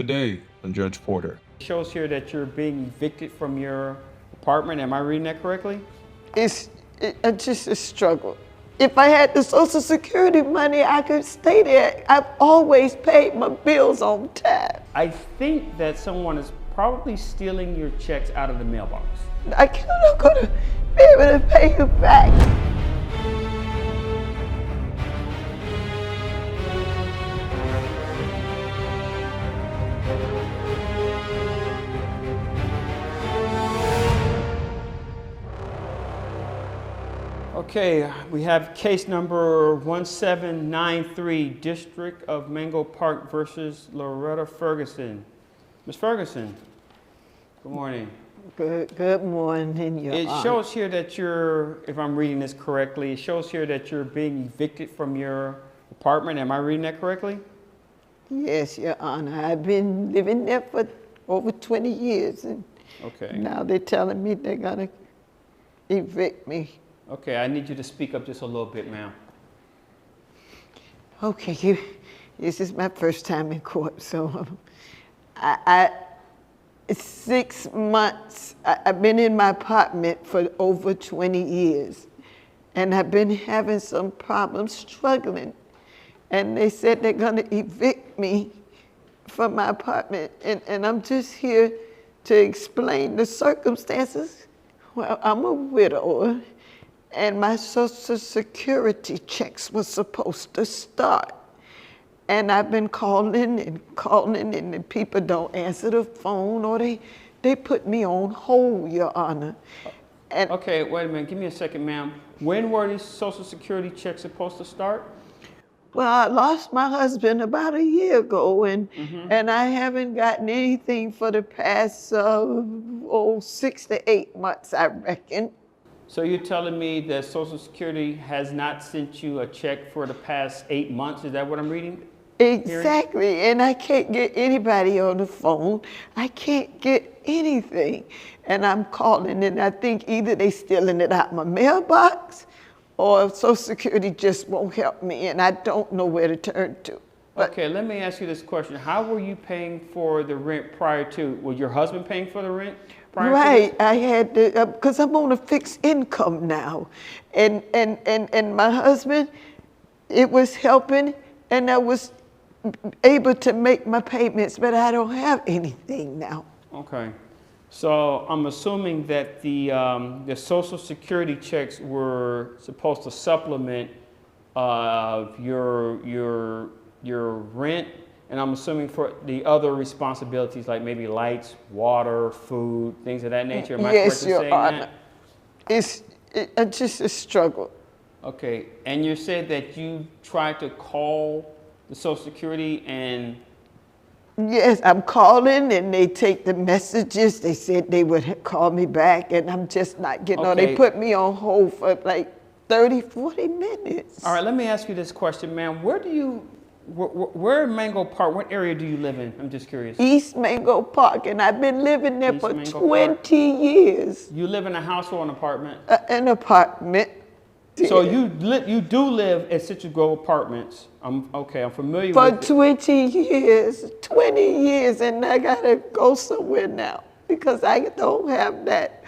Today on Judge Porter. It shows here that you're being evicted from your apartment. Am I reading that correctly? It's just a struggle. If I had the Social Security money, I could stay there. I've always paid my bills on time. I think that someone is probably stealing your checks out of the mailbox. I'm not going to be able to pay you back. Okay, we have case number 1793, District of Mango Park versus Loretta Ferguson. Ms. Ferguson, good morning. Good morning, Your It Honor. shows here that you're, if I'm reading this correctly, it shows here that you're being evicted from your apartment. Am I reading that correctly? Yes, Your Honor. I've been living there for over 20 years, and Okay. now they're telling me they're going to evict me. Okay, I need you to speak up just a little bit, ma'am. Okay, this is my first time in court, so 6 months. I've been in my apartment for over 20 years, and I've been having some problems, struggling. And they said they're going to evict me from my apartment, and I'm just here to explain the circumstances. Well, I'm a widower, and my Social Security checks were supposed to start. And I've been calling, and the people don't answer the phone, or they put me on hold, Your Honor. And Okay, wait a minute. Give me a second, ma'am. When were these Social Security checks supposed to start? well, I lost my husband about a year ago, and I haven't gotten anything for the past 6 to 8 months, I reckon. So you're telling me that Social Security has not sent you a check for the past 8 months? Is that what I'm reading? Exactly, and I can't get anybody on the phone. I can't get anything, and I'm calling, and I think either they stealing it out my mailbox, or Social Security just won't help me, and I don't know where to turn to. But Okay, let me ask you this question. How were you paying for the rent prior to? Was your husband paying for the rent prior to right, I had to, because I'm on a fixed income now, and my husband, it was helping, and I was able to make my payments, but I don't have anything now. Okay. So I'm assuming that the Social Security checks were supposed to supplement your rent, and I'm assuming for the other responsibilities like maybe lights, water, food, things of that nature. Am I correct Yes, in Your saying Honor. that? It's just a struggle. Okay. And you said that you tried to call the Social Security and Yes, I'm calling, and they take the messages. They said they would call me back, and I'm just not getting on. They Okay. put me on hold for like 30, 40 minutes. all right, let me ask you this question, ma'am. Where in Mango Park, what area do you live in? I'm just curious. East Mango Park, and I've been living there East for Mango 20 years. You live in a house or an apartment? An apartment. So you do live at Citrus Grove Apartments. I'm familiar For with it. 20 years, and I gotta go somewhere now because I don't have that.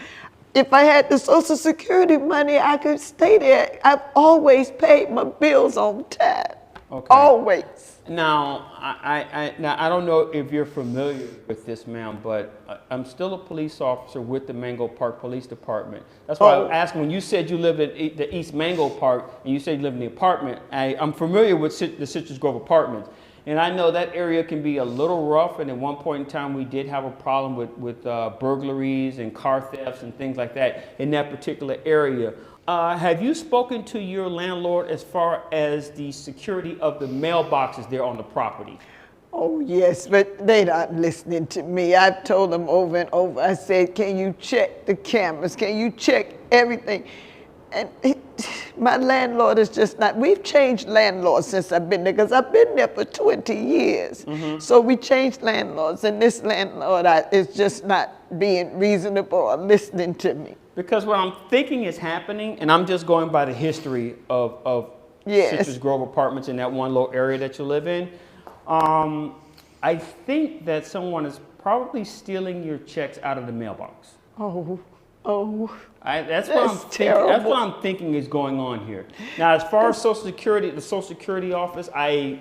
If I had the Social Security money, I could stay there. I've always paid my bills on time. Okay. Always. Now, I don't know if you're familiar with this, ma'am, but I'm still a police officer with the Mango Park Police Department. That's why I was asking, when you said you lived at the East Mango Park and you said you live in the apartment, I'm familiar with the Citrus Grove Apartments. And I know that area can be a little rough, and at one point in time we did have a problem with burglaries and car thefts and things like that in that particular area. Have you spoken to your landlord as far as the security of the mailboxes there on the property? Oh, yes, but they're not listening to me. I've told them over and over. I said, can you check the cameras? Can you check everything? And my landlord is just not, we've changed landlords since I've been there, because I've been there for 20 years. So we changed landlords, and this landlord is just not being reasonable or listening to me. Because what I'm thinking is happening, and I'm just going by the history of Yes. Citrus Grove Apartments in that one little area that you live in. I think that someone is probably stealing your checks out of the mailbox. Oh. That's terrible. what I'm thinking is going on here. Now, as far as Social Security, the Social Security office, I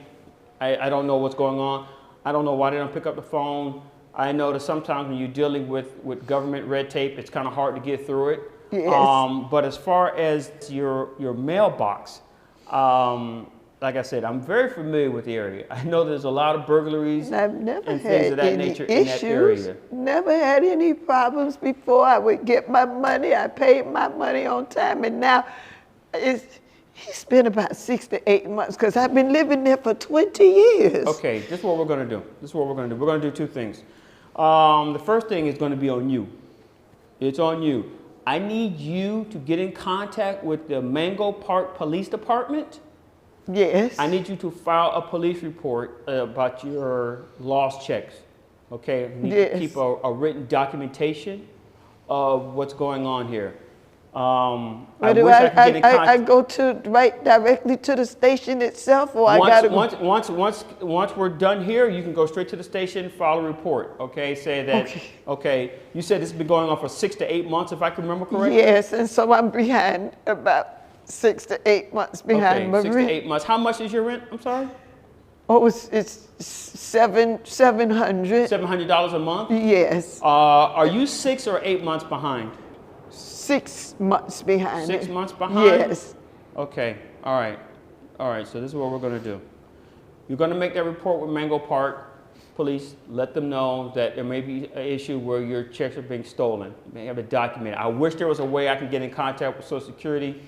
don't know what's going on. I don't know why they don't pick up the phone. I know that sometimes when you're dealing with government red tape, it's kind of hard to get through it. Yes. But as far as your mailbox, like I said, I'm very familiar with the area. I know there's a lot of burglaries I've never and had things of that any nature issues. in that area. Never had any problems before. I would get my money. I paid my money on time, and now it's been about 6 to 8 months because I've been living there for 20 years. Okay, this is what we're going to do. We're going to do two things. The first thing is going to be on you. It's on you. I need you to get in contact with the Mango Park Police Department. Yes. I need you to file a police report about your lost checks. Okay? You need to keep a written documentation of what's going on here. I go directly to the station itself, or once we're done here, you can go straight to the station, file a report. Okay, say that. Okay, you said this has been going on for 6 to 8 months, if I can remember correctly. Yes, and so I'm behind about 6 to 8 months behind my 6 rent. to 8 months. How much is your rent? I'm sorry. Oh, it's $700. $700 a month. Yes. Are you 6 or 8 months behind? 6 months behind. 6 months behind? Yes. Okay, all right. So this is what we're gonna do. You're gonna make that report with Mango Park Police. Let them know that there may be an issue where your checks are being stolen. You may have it documented. I wish there was a way I can get in contact with Social Security,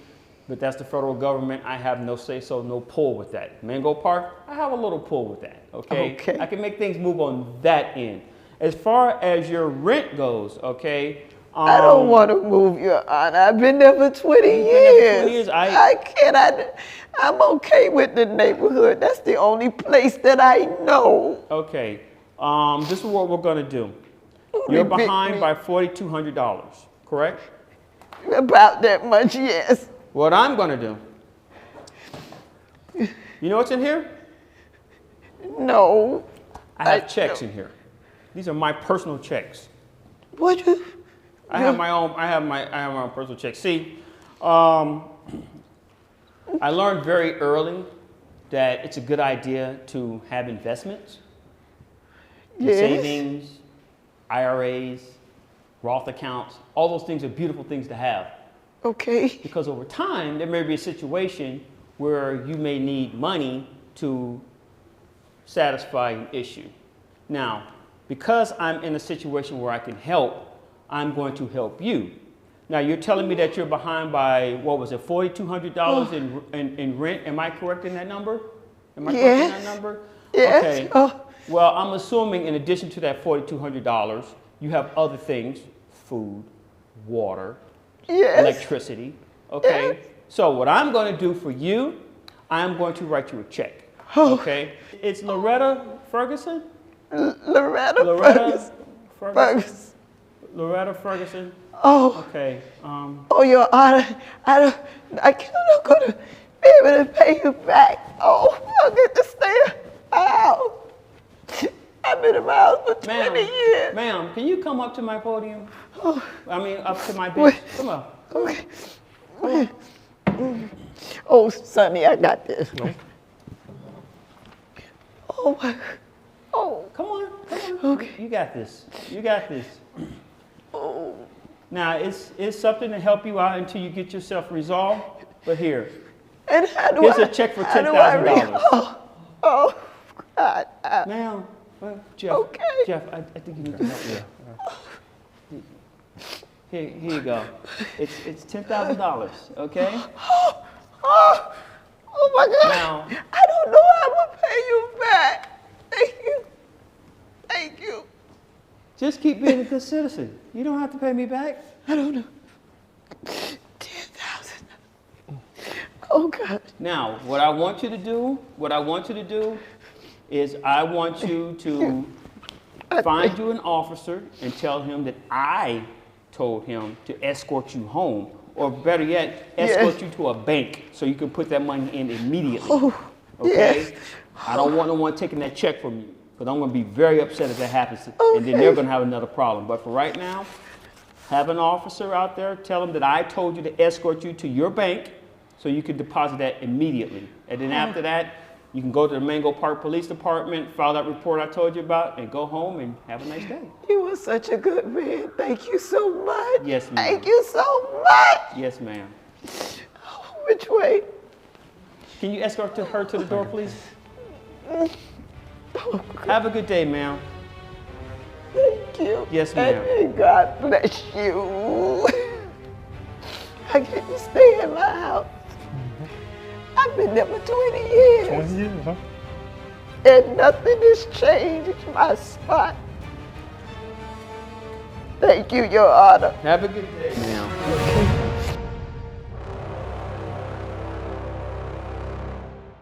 but that's the federal government. I have no say-so, no pull with that. Mango Park, I have a little pull with that, okay? I can make things move on that end. As far as your rent goes, okay? I don't want to move, Your Honor. I've been there for 20 years. I can't. I'm okay with the neighborhood. That's the only place that I know. Okay. This is what we're going to do. You're behind by $4,200, correct? About that much, yes. What I'm going to do, you know what's in here? No. I have checks in here. These are my personal checks. What? I have my own personal checks. See, I learned very early that it's a good idea to have investments, savings, IRAs, Roth accounts. All those things are beautiful things to have. Okay. Because over time, there may be a situation where you may need money to satisfy an issue. Now, because I'm in a situation where I can help, I'm going to help you. Now, you're telling me that you're behind by, what was it, $4,200 in rent? Am I correct in that number? Am I correct in that number? Yes. Okay. Well, I'm assuming in addition to that $4,200, you have other things, food, water, electricity. Okay. Yes. So what I'm going to do for you, I'm going to write you a check. Okay. It's Loretta Ferguson? Loretta Ferguson. Loretta Ferguson. Oh. Okay. Your Honor, I'm not going to be able to pay you back. Oh, I'll get to stay out. I've been in my house for 20 years. Ma'am, can you come up to my podium? I mean, up to my bench. Wait. Come on. Okay. Oh, Sonny, I got this. No. Oh, my. Oh. Come on. Okay. You got this. You got this. Oh. Now, it's something to help you out until you get yourself resolved. But here. And how do Here's a check for $10,000. Oh, God. Ma'am, Jeff. Okay. Jeff, I think you need to help me. Here you go. It's $10,000. Okay. Oh my God. Now, I don't know how I'm gonna pay you back. Thank you. just keep being a good citizen. You don't have to pay me back. I don't know. 10,000. Oh God. Now, what I want you to do is I want you to find you an officer and tell him that I told him to escort you home, or better yet, escort you to a bank so you can put that money in immediately. Oh, okay? yes. I don't want no one taking that check from you, Because I'm going to be very upset if that happens, and then they're going to have another problem. But for right now, have an officer out there, tell them that I told you to escort you to your bank so you can deposit that immediately. And then after that, you can go to the Mango Park Police Department, file that report I told you about, and go home and have a nice day. You were such a good man. Thank you so much. Yes, ma'am. Thank you so much. Yes, ma'am. Which way? Can you escort her to the door, please? Have a good day, ma'am. Thank you. Yes, ma'am. And God bless you. I get to stay in my house. I've been there for 20 years. 20 years, huh? And nothing has changed my spot. Thank you, Your Honor. Have a good day, ma'am.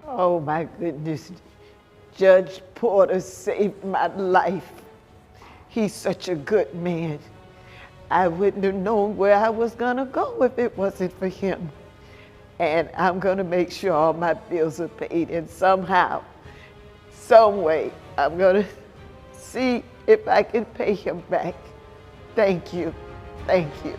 Oh my goodness. Judge Porter saved my life. He's such a good man. I wouldn't have known where I was gonna go if it wasn't for him. And I'm gonna make sure all my bills are paid, and somehow, some way, I'm gonna see if I can pay him back. Thank you. Thank you.